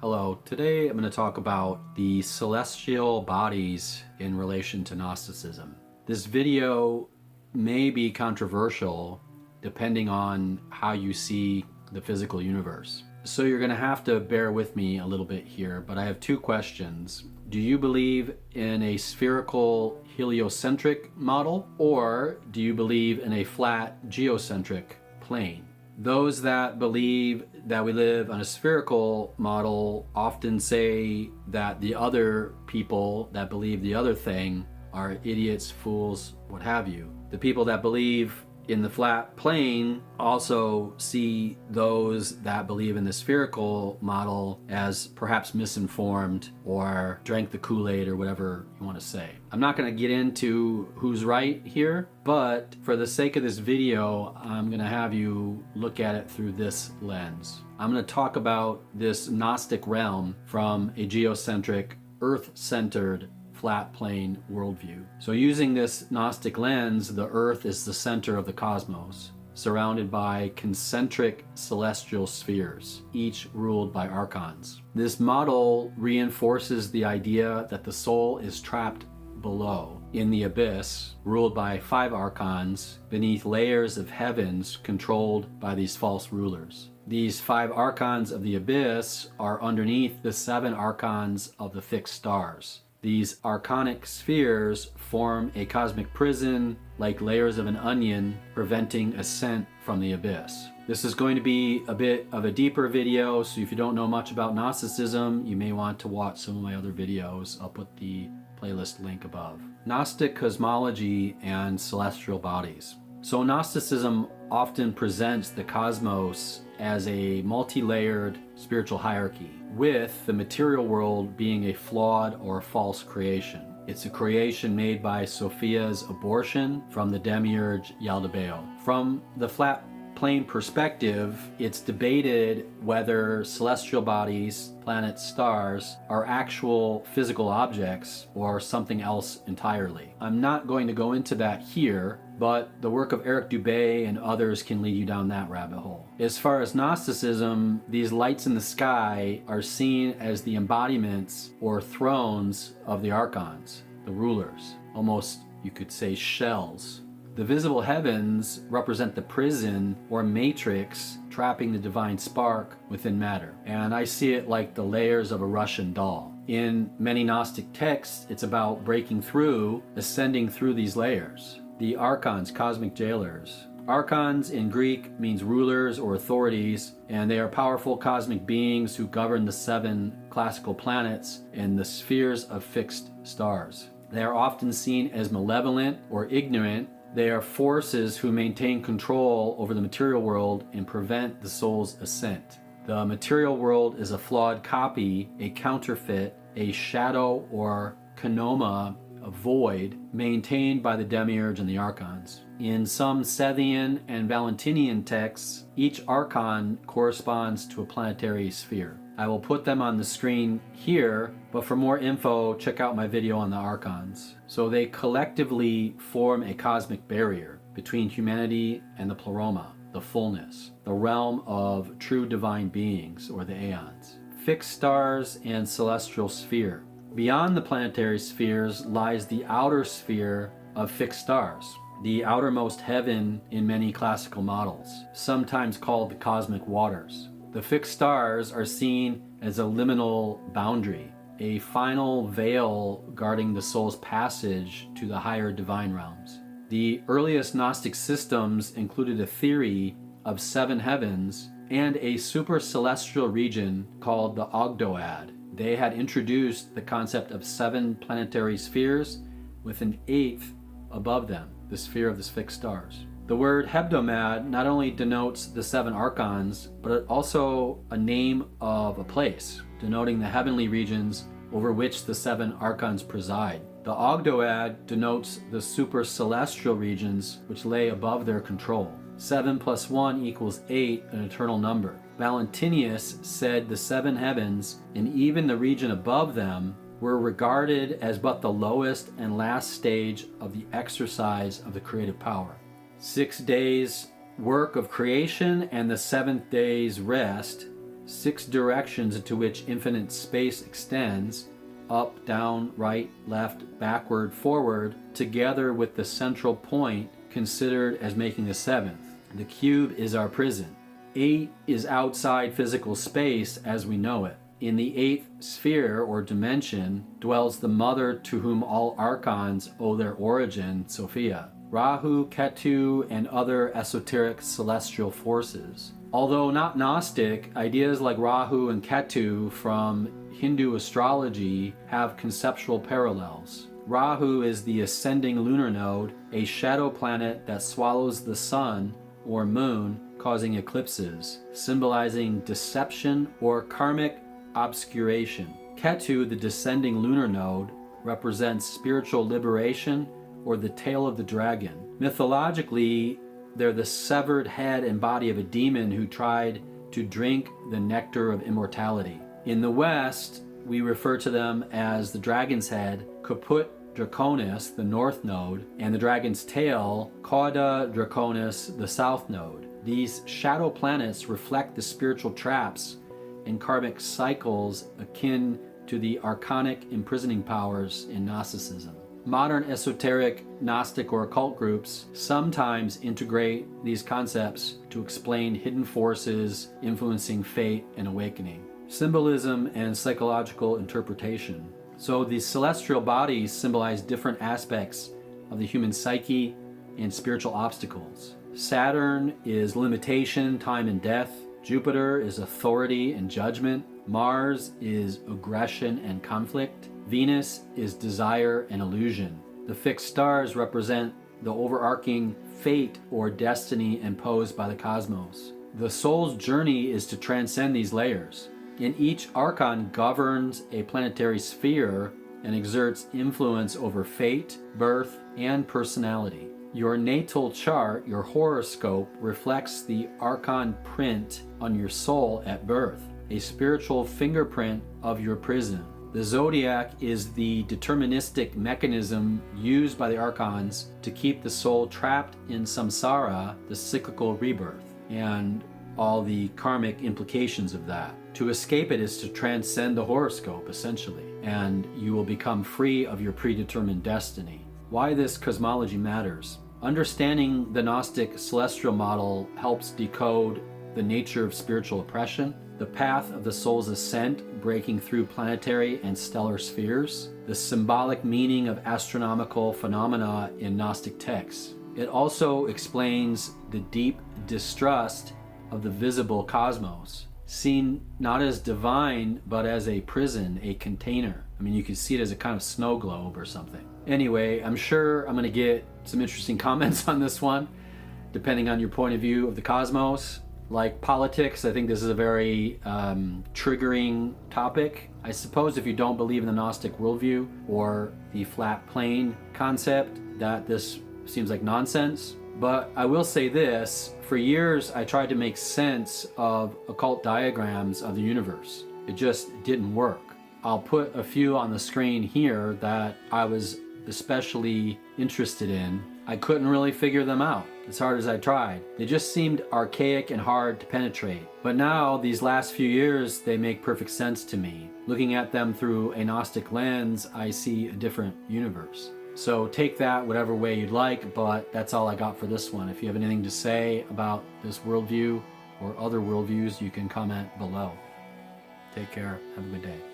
Hello, today I'm going to talk about the celestial bodies in relation to Gnosticism. This video may be controversial depending on how you see the physical universe. So you're going to have to bear with me a little bit here, but I have two questions. Do you believe in a spherical heliocentric model, or do you believe in a flat geocentric plane? Those that believe that we live on a spherical model often say that the other people that believe the other thing are idiots, fools, what have you. The people that believe in the flat plane also see those that believe in the spherical model as perhaps misinformed or drank the Kool-Aid or whatever you want to say. I'm not going to get into who's right here, but for the sake of this video, I'm going to have you look at it through this lens. I'm going to talk about this Gnostic realm from a geocentric, earth-centered flat plane worldview. So using this Gnostic lens, the Earth is the center of the cosmos, surrounded by concentric celestial spheres, each ruled by Archons. This model reinforces the idea that the soul is trapped below, in the abyss, ruled by 5 Archons, beneath layers of heavens controlled by these false rulers. These 5 Archons of the abyss are underneath the 7 Archons of the fixed stars. These archonic spheres form a cosmic prison like layers of an onion, preventing ascent from the abyss. This is going to be a bit of a deeper video, so if you don't know much about Gnosticism, you may want to watch some of my other videos. I'll put the playlist link above. Gnostic cosmology and celestial bodies. So Gnosticism often presents the cosmos as a multi-layered spiritual hierarchy, with the material world being a flawed or false creation. It's a creation made by Sophia's abortion from the demiurge Yaldabaoth. From the flat plane perspective, it's debated whether celestial bodies, planets, stars, are actual physical objects or something else entirely. I'm not going to go into that here, but the work of Eric Dubay and others can lead you down that rabbit hole. As far as Gnosticism, these lights in the sky are seen as the embodiments or thrones of the Archons, the rulers, almost you could say shells. The visible heavens represent the prison or matrix trapping the divine spark within matter. And I see it like the layers of a Russian doll. In many Gnostic texts, it's about breaking through, ascending through these layers. The Archons, cosmic jailers. Archons in Greek means rulers or authorities, and they are powerful cosmic beings who govern the 7 classical planets and the spheres of fixed stars. They are often seen as malevolent or ignorant. They are forces who maintain control over the material world and prevent the soul's ascent. The material world is a flawed copy, a counterfeit, a shadow or kenoma, a void, maintained by the demiurge and the Archons. In some Sethian and Valentinian texts, each Archon corresponds to a planetary sphere. I will put them on the screen here, but for more info, check out my video on the Archons. So they collectively form a cosmic barrier between humanity and the pleroma, the fullness, the realm of true divine beings, or the aeons. Fixed stars and celestial sphere. Beyond the planetary spheres lies the outer sphere of fixed stars, the outermost heaven in many classical models, sometimes called the cosmic waters. The fixed stars are seen as a liminal boundary, a final veil guarding the soul's passage to the higher divine realms. The earliest Gnostic systems included a theory of 7 heavens and a super-celestial region called the Ogdoad. They had introduced the concept of 7 planetary spheres with an 8th above them, the sphere of the fixed stars. The word hebdomad not only denotes the 7 Archons, but also a name of a place, denoting the heavenly regions over which the 7 Archons preside. The Ogdoad denotes the super-celestial regions which lay above their control. 7 plus 1 equals 8, an eternal number. Valentinius said the 7 heavens, and even the region above them, were regarded as but the lowest and last stage of the exercise of the creative power. 6 days work of creation and the 7th day's rest 6 directions into which infinite space extends, up, down, right, left, backward, forward, together with the central point considered as making the 7th. The cube is our prison. 8 is outside physical space as we know it. In the 8th sphere or dimension dwells the mother to whom all archons owe their origin, Sophia, Rahu, Ketu, and other esoteric celestial forces. Although not Gnostic, ideas like Rahu and Ketu from Hindu astrology have conceptual parallels. Rahu is the ascending lunar node, a shadow planet that swallows the sun or moon, causing eclipses, symbolizing deception or karmic obscuration. Ketu, the descending lunar node, represents spiritual liberation or the tail of the dragon. Mythologically, they're the severed head and body of a demon who tried to drink the nectar of immortality. In the West, we refer to them as the dragon's head, Caput Draconis, the north node, and the dragon's tail, Cauda Draconis, the south node. These shadow planets reflect the spiritual traps and karmic cycles akin to the archonic imprisoning powers in Gnosticism. Modern esoteric, Gnostic, or occult groups sometimes integrate these concepts to explain hidden forces influencing fate and awakening. Symbolism and psychological interpretation. So these celestial bodies symbolize different aspects of the human psyche and spiritual obstacles. Saturn is limitation, time, and death. Jupiter is authority and judgment. Mars is aggression and conflict. Venus is desire and illusion. The fixed stars represent the overarching fate or destiny imposed by the cosmos. The soul's journey is to transcend these layers. And each archon governs a planetary sphere and exerts influence over fate, birth, and personality. Your natal chart, your horoscope, reflects the archon print on your soul at birth, a spiritual fingerprint of your prison. The zodiac is the deterministic mechanism used by the archons to keep the soul trapped in samsara, the cyclical rebirth, and all the karmic implications of that. To escape it is to transcend the horoscope, essentially, and you will become free of your predetermined destiny. Why this cosmology matters. Understanding the Gnostic celestial model helps decode the nature of spiritual oppression, the path of the soul's ascent breaking through planetary and stellar spheres, the symbolic meaning of astronomical phenomena in Gnostic texts. It also explains the deep distrust of the visible cosmos, seen not as divine, but as a prison, a container. I mean, you can see it as a kind of snow globe or something. Anyway, I'm sure I'm going to get some interesting comments on this one, depending on your point of view of the cosmos. Like politics, I think this is a very triggering topic. I suppose if you don't believe in the Gnostic worldview or the flat plane concept, that this seems like nonsense. But I will say this, for years I tried to make sense of occult diagrams of the universe. It just didn't work. I'll put a few on the screen here that I was especially interested in. I couldn't really figure them out, as hard as I tried. They just seemed archaic and hard to penetrate. But now, these last few years, they make perfect sense to me. Looking at them through a Gnostic lens, I see a different universe. So take that whatever way you'd like, but that's all I got for this one. If you have anything to say about this worldview or other worldviews, you can comment below. Take care. Have a good day.